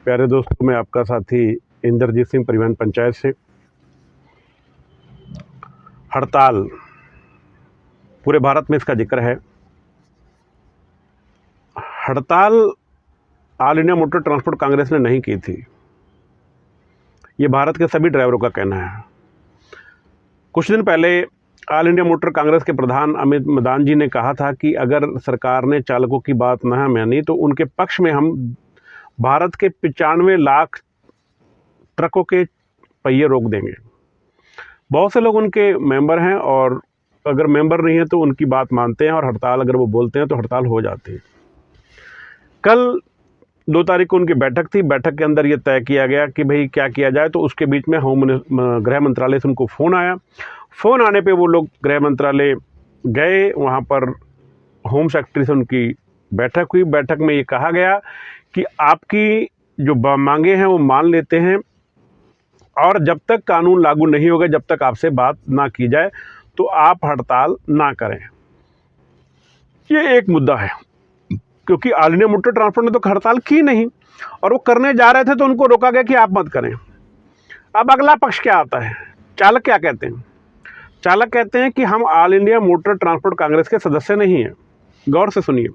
प्यारे दोस्तों, मैं आपका साथी इंद्रजीत सिंह परिवहन पंचायत से। हड़ताल, पूरे भारत में इसका जिक्र है। हड़ताल all India motor transport Congress ने नहीं की थी, ये भारत के सभी ड्राइवरों का कहना है। कुछ दिन पहले ऑल इंडिया मोटर कांग्रेस के प्रधान अमित मदान जी ने कहा था कि अगर सरकार ने चालकों की बात न मानी तो उनके पक्ष में हम भारत के 95 लाख ट्रकों के पहिए रोक देंगे। बहुत से लोग उनके मेंबर हैं और अगर मेंबर नहीं है तो उनकी बात मानते हैं और हड़ताल अगर वो बोलते हैं तो हड़ताल हो जाती है। कल 2 तारीख को उनकी बैठक थी। बैठक के अंदर ये तय किया गया कि भाई क्या किया जाए। तो उसके बीच में गृह मंत्रालय से उनको फ़ोन आया। फ़ोन आने पे वो लोग गृह मंत्रालय गए, वहाँ पर होम सेक्रेटरी से उनकी बैठक हुई। बैठक में ये कहा गया कि आपकी जो मांगे हैं वो मान लेते हैं और जब तक कानून लागू नहीं होगा, जब तक आपसे बात ना की जाए तो आप हड़ताल ना करें। ये एक मुद्दा है, क्योंकि ऑल इंडिया मोटर ट्रांसपोर्ट ने तो हड़ताल की नहीं और वो करने जा रहे थे तो उनको रोका गया कि आप मत करें। अब अगला पक्ष क्या आता है, चालक क्या कहते हैं। चालक कहते हैं कि हम all India motor transport Congress के सदस्य नहीं हैं। गौर से सुनिए,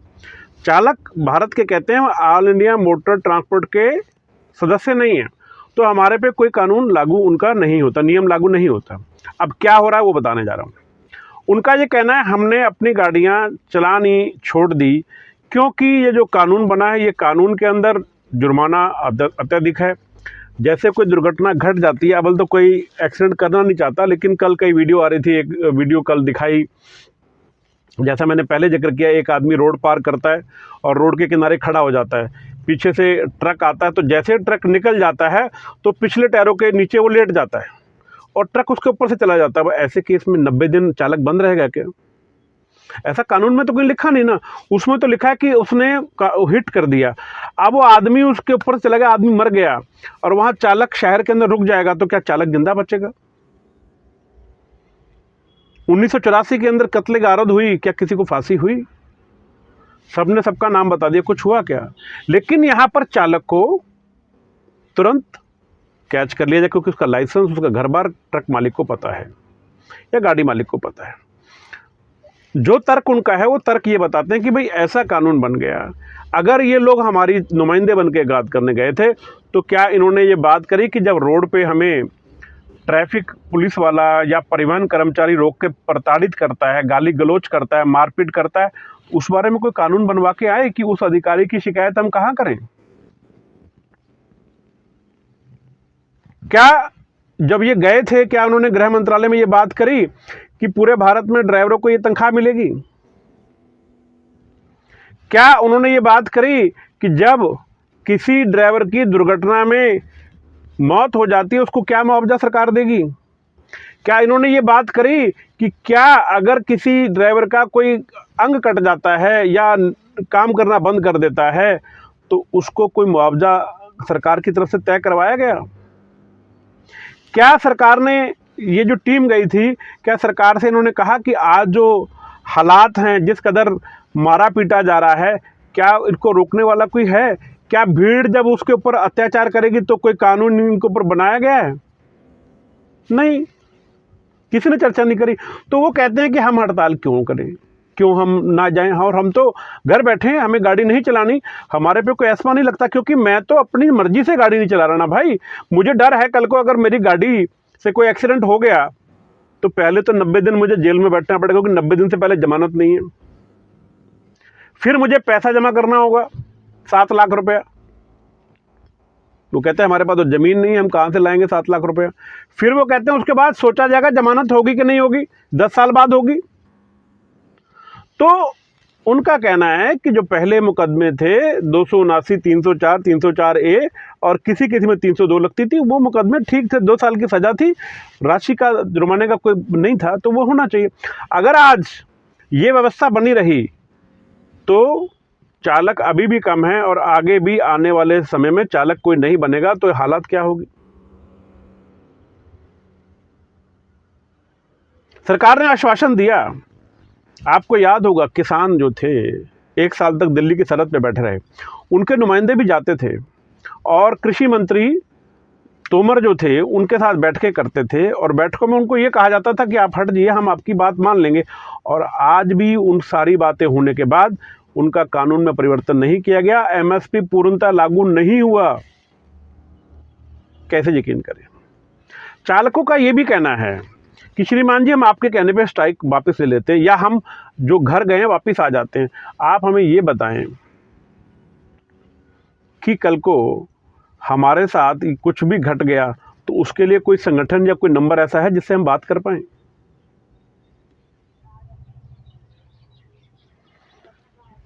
चालक भारत के कहते हैं ऑल इंडिया मोटर ट्रांसपोर्ट के सदस्य नहीं हैं, तो हमारे पे कोई कानून लागू उनका नहीं होता, नियम लागू नहीं होता। अब क्या हो रहा है वो बताने जा रहा हूँ। उनका ये कहना है हमने अपनी गाड़ियाँ चलानी छोड़ दी क्योंकि ये जो कानून बना है, ये कानून के अंदर जुर्माना अत्यधिक है। जैसे कोई दुर्घटना घट जाती है, अव्वल तो कोई एक्सीडेंट करना नहीं चाहता, लेकिन कल कई वीडियो आ रही थी। एक वीडियो कल दिखाई, जैसा मैंने पहले जिक्र किया, एक आदमी रोड पार करता है और रोड के किनारे खड़ा हो जाता है। पीछे से ट्रक आता है, तो जैसे ट्रक निकल जाता है तो पिछले टायरों के नीचे वो लेट जाता है और ट्रक उसके ऊपर से चला जाता है। ऐसे केस में 90 दिन चालक बंद रहेगा क्या? ऐसा कानून में तो कोई लिखा नहीं ना। उसमें तो लिखा है कि उसने हिट कर दिया। अब वो आदमी उसके ऊपर चला गया, आदमी मर गया और वहां चालक शहर के अंदर रुक जाएगा, तो क्या चालक जिंदा बचेगा? 1984 के अंदर कत्ले गारद हुई, क्या किसी को फांसी हुई? सबने सबका नाम बता दिया, कुछ हुआ क्या? लेकिन यहां पर चालक को तुरंत कैच कर लिया जाए क्योंकि उसका लाइसेंस, उसका घर बार ट्रक मालिक को पता है या गाड़ी मालिक को पता है। जो तर्क उनका है वो तर्क ये बताते हैं कि भाई ऐसा कानून बन गया। अगर ये लोग हमारी नुमाइंदे बन के बात करने गए थे तो क्या इन्होंने ये बात करी कि जब रोड पे हमें ट्रैफिक पुलिस वाला या परिवहन कर्मचारी रोक के प्रताड़ित करता है, गाली गलौज करता है, मारपीट करता है, उस बारे में कोई कानून बनवा के आए कि उस अधिकारी की शिकायत हम कहां करें? क्या जब ये गए थे, क्या उन्होंने गृह मंत्रालय में ये बात करी कि पूरे भारत में ड्राइवरों को ये तनख्वाह मिलेगी? क्या उन्होंने ये बात करी कि जब किसी ड्राइवर की दुर्घटना में मौत हो जाती है उसको क्या मुआवजा सरकार देगी? क्या इन्होंने ये बात करी कि क्या अगर किसी ड्राइवर का कोई अंग कट जाता है या काम करना बंद कर देता है तो उसको कोई मुआवजा सरकार की तरफ से तय करवाया गया? क्या सरकार ने, ये जो टीम गई थी, क्या सरकार से इन्होंने कहा कि आज जो हालात हैं, जिस कदर मारा पीटा जा रहा है, क्या इनको रोकने वाला कोई है? क्या भीड़ जब उसके ऊपर अत्याचार करेगी तो कोई कानून इनके ऊपर बनाया गया है? नहीं, किसी ने चर्चा नहीं करी। तो वो कहते हैं कि हम हड़ताल क्यों करें, क्यों हम ना जाएं, और हम तो घर बैठे हैं, हमें गाड़ी नहीं चलानी, हमारे पे कोई ऐसा नहीं लगता, क्योंकि मैं तो अपनी मर्जी से गाड़ी नहीं चला रहा ना भाई। मुझे डर है कल को अगर मेरी गाड़ी से कोई एक्सीडेंट हो गया तो पहले तो 90 दिन मुझे जेल में बैठना पड़ेगा, क्योंकि 90 दिन से पहले जमानत नहीं है। फिर मुझे पैसा जमा करना होगा 7 लाख रुपया। वो कहते हैं हमारे पास तो ज़मीन नहीं है, हम कहाँ से लाएंगे 7 लाख रुपया। फिर वो कहते हैं उसके बाद सोचा जाएगा जमानत होगी कि नहीं होगी, 10 साल बाद होगी। तो उनका कहना है कि जो पहले मुकदमे थे 279, 304, 304A और किसी किसी में 302 लगती थी, वो मुकदमे ठीक थे, 2 साल की सज़ा थी, राशि का जुर्माने का कोई नहीं था, तो वो होना चाहिए। अगर आज ये व्यवस्था बनी रही तो चालक अभी भी कम है और आगे भी आने वाले समय में चालक कोई नहीं बनेगा, तो हालात क्या होगी? सरकार ने आश्वासन दिया, आपको याद होगा किसान जो थे 1 साल तक दिल्ली की सरहद पे बैठे रहे, उनके नुमाइंदे भी जाते थे और कृषि मंत्री तोमर जो थे उनके साथ बैठकें करते थे, और बैठकों में उनको ये कहा जाता था कि आप हट जाइए, हम आपकी बात मान लेंगे। और आज भी उन सारी बातें होने के बाद उनका कानून में परिवर्तन नहीं किया गया, एमएसपी पूर्णतः लागू नहीं हुआ। कैसे यकीन करें? चालकों का ये भी कहना है कि श्रीमान जी, हम आपके कहने पे स्ट्राइक वापस ले लेते हैं, या हम जो घर गए हैं वापस आ जाते हैं। आप हमें ये बताएं कि कल को हमारे साथ कुछ भी घट गया तो उसके लिए कोई संगठन या कोई नंबर ऐसा है जिससे हम बात कर पाएं?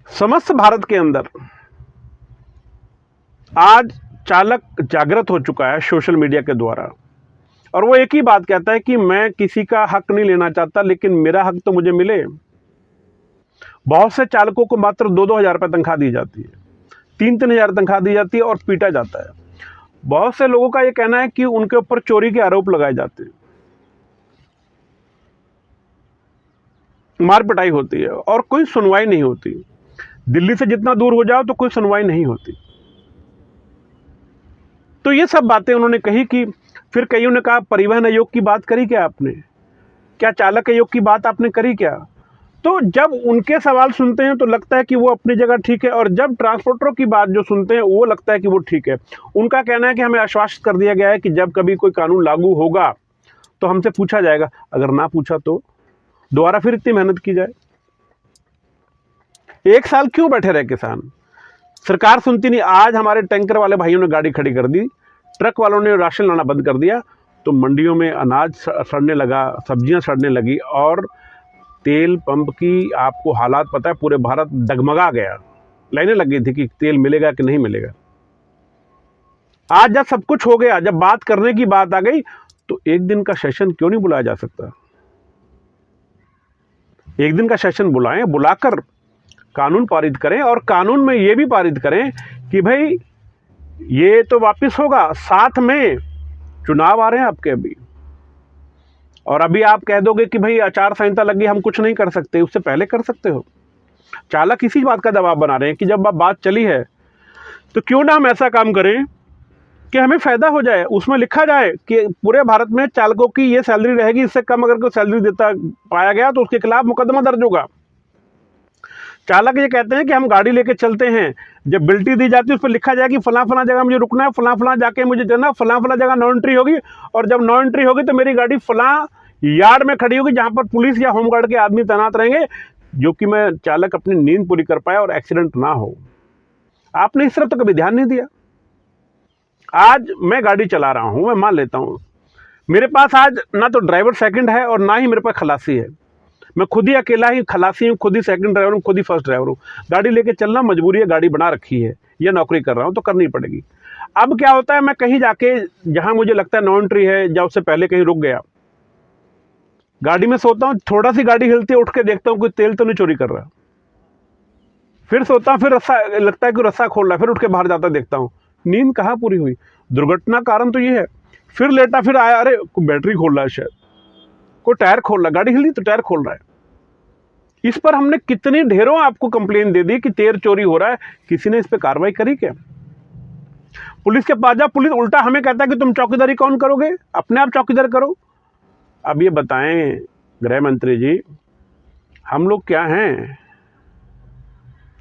समस्त भारत के अंदर आज चालक जागृत हो चुका है सोशल मीडिया के द्वारा, और वो एक ही बात कहता है कि मैं किसी का हक नहीं लेना चाहता, लेकिन मेरा हक तो मुझे मिले। बहुत से चालकों को मात्र 2-2 हज़ार रुपये तनख्वाह दी जाती है, 3-3 हज़ार तनख्वाह दी जाती है और पीटा जाता है। बहुत से लोगों का ये कहना है कि उनके ऊपर चोरी के आरोप लगाए जाते हैं, मार पिटाई होती है और कोई सुनवाई नहीं होती। दिल्ली से जितना दूर हो जाओ तो कोई सुनवाई नहीं होती। तो ये सब बातें उन्होंने कही कि फिर कईयों ने कहा परिवहन आयोग की बात करी क्या आपने, क्या चालक आयोग की बात आपने करी क्या? तो जब उनके सवाल सुनते हैं तो लगता है कि वो अपनी जगह ठीक है, और जब ट्रांसपोर्टरों की बात जो सुनते हैं वो लगता है कि वो ठीक है। उनका कहना है कि हमें आश्वस्त कर दिया गया है कि जब कभी कोई कानून लागू होगा तो हमसे पूछा जाएगा, अगर ना पूछा तो दोबारा फिर इतनी मेहनत की जाए। 1 साल क्यों बैठे रहे किसान? सरकार सुनती नहीं। आज हमारे टैंकर वाले भाइयों ने गाड़ी खड़ी कर दी, ट्रक वालों ने राशन लाना बंद कर दिया, तो मंडियों में अनाज सड़ने लगा, सब्जियां सड़ने लगी, और तेल पंप की आपको हालात पता है, पूरे भारत डगमगा गया। लाइनें लग गई थी कि तेल मिलेगा कि नहीं मिलेगा। आज जब सब कुछ हो गया, जब बात करने की बात आ गई, तो एक दिन का सेशन क्यों नहीं बुलाया जा सकता? एक दिन का सेशन बुलाएं, बुलाकर कानून पारित करें, और कानून में ये भी पारित करें कि भाई ये तो वापस होगा, साथ में चुनाव आ रहे हैं आपके अभी, और अभी आप कह दोगे कि भाई आचार संहिता लगी, हम कुछ नहीं कर सकते, उससे पहले कर सकते हो। चालक इसी बात का दबाव बना रहे हैं कि जब बात चली है तो क्यों ना हम ऐसा काम करें कि हमें फायदा हो जाए। उसमें लिखा जाए कि पूरे भारत में चालकों की ये सैलरी रहेगी, इससे कम अगर कोई सैलरी देता पाया गया तो उसके खिलाफ मुकदमा दर्ज होगा। चालक ये कहते हैं कि हम गाड़ी लेके चलते हैं, जब बिल्टी दी जाती है उस पर लिखा जाए कि फलां फलां जगह मुझे रुकना है, फलां फलां जाके मुझे जाना, फलां फलां जगह नो एंट्री होगी, और जब नो एंट्री होगी तो मेरी गाड़ी फलां यार्ड में खड़ी होगी जहां पर पुलिस या होमगार्ड के आदमी तैनात रहेंगे, जो कि मैं चालक अपनी नींद पूरी कर पाए और एक्सीडेंट ना हो। आपने इस तरफ तो कभी ध्यान नहीं दिया। आज मैं गाड़ी चला रहा हूं, मैं मान लेता हूं मेरे पास आज ना तो ड्राइवर सेकंड है और ना ही मेरे पास खलासी है। मैं खुद ही अकेला ही खलासी हूँ, खुद ही सेकंड ड्राइवर हूँ, खुद ही फर्स्ट ड्राइवर हूँ। गाड़ी लेके चलना मजबूरी है, गाड़ी बना रखी है, या नौकरी कर रहा हूँ तो करनी पड़ेगी। अब क्या होता है, मैं कहीं जाके जहां मुझे लगता है नो एंट्री है, या उससे पहले कहीं रुक गया, गाड़ी में सोता हूँ, थोड़ा सी गाड़ी हिलती है, उठ के देखता हूँ कोई तेल तो नहीं चोरी कर रहा, फिर सोता हूँ, फिर रस्सा लगता है कि रस्सा खोल रहा है, फिर उठ के बाहर जाता देखता हूँ, नींद कहाँ पूरी हुई। दुर्घटना कारण तो ये है। फिर लेटा, फिर आया, अरे कोई बैटरी खोल रहा है, शायद कोई टायर खोल रहा है, गाड़ी हिली तो टायर खोल रहा है। इस पर हमने कितनी ढेरों आपको कंप्लेन दे दी कि तेल चोरी हो रहा है, किसी ने इस पर कार्रवाई करी क्या? पुलिस के पास जा, पुलिस उल्टा हमें कहता है कि तुम चौकीदारी कौन करोगे, अपने आप चौकीदार करो। अब ये बताएं गृह मंत्री जी, हम लोग क्या हैं,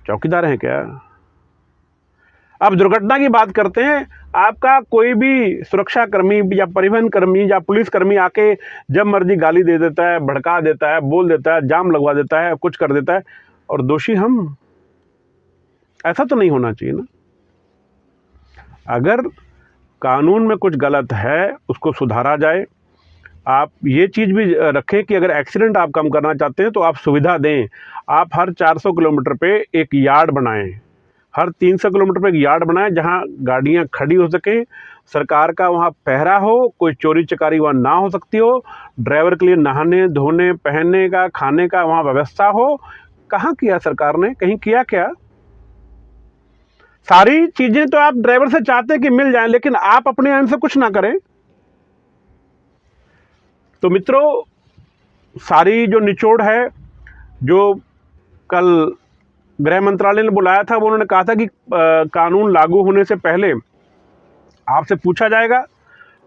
चौकीदार हैं क्या? अब दुर्घटना की बात करते हैं, आपका कोई भी सुरक्षा कर्मी या परिवहन कर्मी या पुलिस कर्मी आके जब मर्जी गाली दे देता है, भड़का देता है, बोल देता है, जाम लगवा देता है, कुछ कर देता है, और दोषी हम। ऐसा तो नहीं होना चाहिए ना। अगर कानून में कुछ गलत है उसको सुधारा जाए। आप ये चीज़ भी रखें कि अगर एक्सीडेंट आप कम करना चाहते हैं तो आप सुविधा दें। आप हर 400 किलोमीटर पे एक यार्ड बनाएं, हर 300 किलोमीटर पे एक यार्ड बनाएं जहां गाड़ियां खड़ी हो सकें, सरकार का वहां पहरा हो, कोई चोरी चकारी वहां ना हो सकती हो, ड्राइवर के लिए नहाने धोने पहनने का खाने का वहां व्यवस्था हो। कहाँ किया सरकार ने, कहीं किया क्या? सारी चीजें तो आप ड्राइवर से चाहते हैं कि मिल जाएं, लेकिन आप अपने एंड से कुछ ना करें। तो मित्रों, सारी जो निचोड़ है, जो कल गृह मंत्रालय ने बुलाया था, वो उन्होंने कहा था कि कानून लागू होने से पहले आपसे पूछा जाएगा।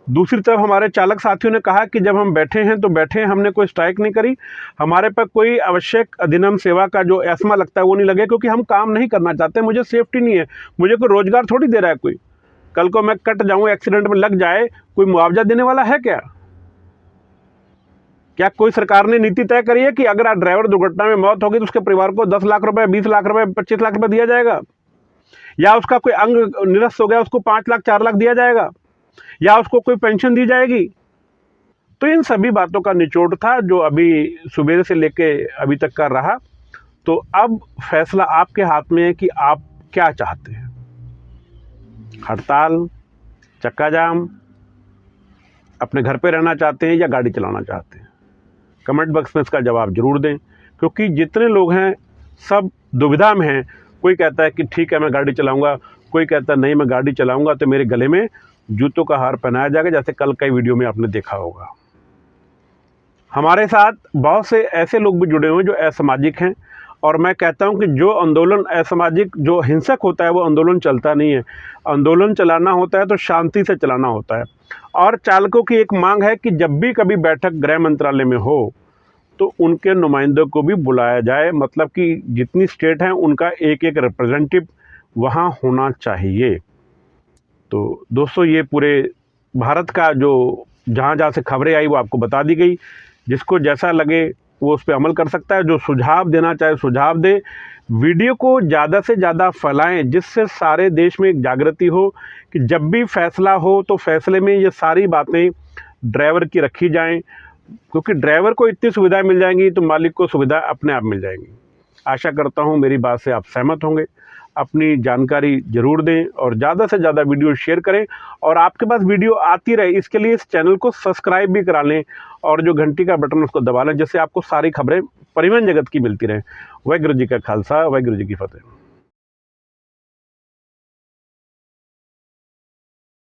दूसरी तरफ हमारे चालक साथियों ने कहा कि जब हम बैठे हैं तो बैठे हैं, हमने कोई स्ट्राइक नहीं करी, हमारे पर कोई आवश्यक अधिनियम सेवा का जो एस्मा लगता है वो नहीं लगे, क्योंकि हम काम नहीं करना चाहते, मुझे सेफ्टी नहीं है, मुझे कोई रोजगार थोड़ी दे रहा है कोई। कल को मैं कट जाऊं, एक्सीडेंट में लग जाए, कोई मुआवजा देने वाला है क्या? क्या कोई सरकार ने नीति तय करी है कि अगर ड्राइवर दुर्घटना में मौत होगी तो उसके परिवार को 10 लाख रुपए, 20 लाख रुपए, 25 लाख रुपए दिया जाएगा? या उसका कोई अंग निरस्त हो गया, उसको 5 लाख, 4 लाख दिया जाएगा? या उसको कोई पेंशन दी जाएगी? तो इन सभी बातों का निचोड़ था जो अभी सुबह से लेके अभी तक का रहा। तो अब फैसला आपके हाथ में है कि आप क्या चाहते हैं, हड़ताल, चक्का जाम, अपने घर पे रहना चाहते हैं या गाड़ी चलाना चाहते हैं? कमेंट बॉक्स में इसका जवाब जरूर दें, क्योंकि जितने लोग हैं सब दुविधा में हैं। कोई कहता है कि ठीक है मैं गाड़ी चलाऊंगा, कोई कहता है नहीं मैं गाड़ी चलाऊंगा तो मेरे गले में जूतों का हार पहनाया जाएगा, जैसे कल कई वीडियो में आपने देखा होगा। हमारे साथ बहुत से ऐसे लोग भी जुड़े हुए हैं जो असामाजिक हैं, और मैं कहता हूं कि जो आंदोलन असामाजिक, जो हिंसक होता है वो आंदोलन चलता नहीं है। आंदोलन चलाना होता है तो शांति से चलाना होता है। और चालकों की एक मांग है कि जब भी कभी बैठक गृह मंत्रालय में हो तो उनके नुमाइंदों को भी बुलाया जाए, मतलब कि जितनी स्टेट हैं उनका एक एक रिप्रेजेंटेटिव वहाँ होना चाहिए। तो दोस्तों ये पूरे भारत का जो जहाँ जहाँ से खबरें आई वो आपको बता दी गई। जिसको जैसा लगे वो उस पर अमल कर सकता है, जो सुझाव देना चाहे सुझाव दे। वीडियो को ज़्यादा से ज़्यादा फैलाएं, जिससे सारे देश में एक जागृति हो कि जब भी फैसला हो तो फैसले में ये सारी बातें ड्राइवर की रखी जाएं, क्योंकि ड्राइवर को इतनी सुविधाएं मिल जाएंगी तो मालिक को सुविधा अपने आप मिल जाएंगी। आशा करता हूं मेरी बात से आप सहमत होंगे। अपनी जानकारी जरूर दें और ज़्यादा से ज़्यादा वीडियो शेयर करें, और आपके पास वीडियो आती रहे इसके लिए इस चैनल को सब्सक्राइब भी करा लें और जो घंटी का बटन उसको दबा लें, जिससे आपको सारी खबरें परिवहन जगत की मिलती रहें। वाहिगुरू जी का खालसा, वाहिगुरू जी की फतेह।